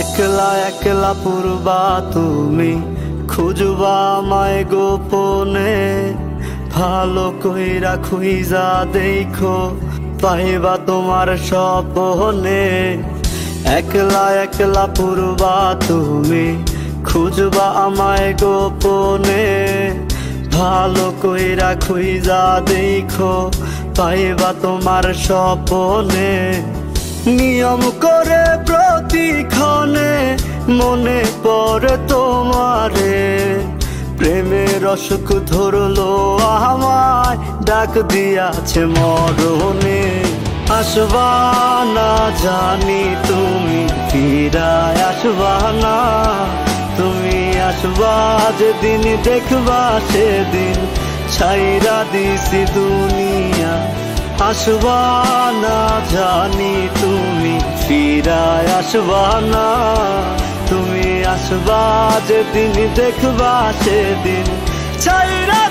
একলা একলা পুরবা তুমি, খুঁজবা আমায় গোপনে। ভালো কইরা খুইজা দেখো, পাইবা তোমার স্বপনে। একলা একলা পুরবা তুমি, খুঁজবা আমায় গোপনে। ভালো কইরা খুইজা দেখো, পাইবা তোমার স্বপনে। নিয়ম করে প্রতিক্ষণে মনে পড়ে তোমারে। প্রেমের অসুখ ধরলো আমায়, ডাক দিয়াছে মরণে। আসবা না জানি তুমি, ফিরায় আসবা না। তুমি আসবা যেদিন, দেখবা সেদিন ছাইরা দিছি দুনিয়া। আসবা না জানি তুমি, ফিরায় আসবা না। তুমি আসবা যেদিন, দেখবা সেদিন ছাইরা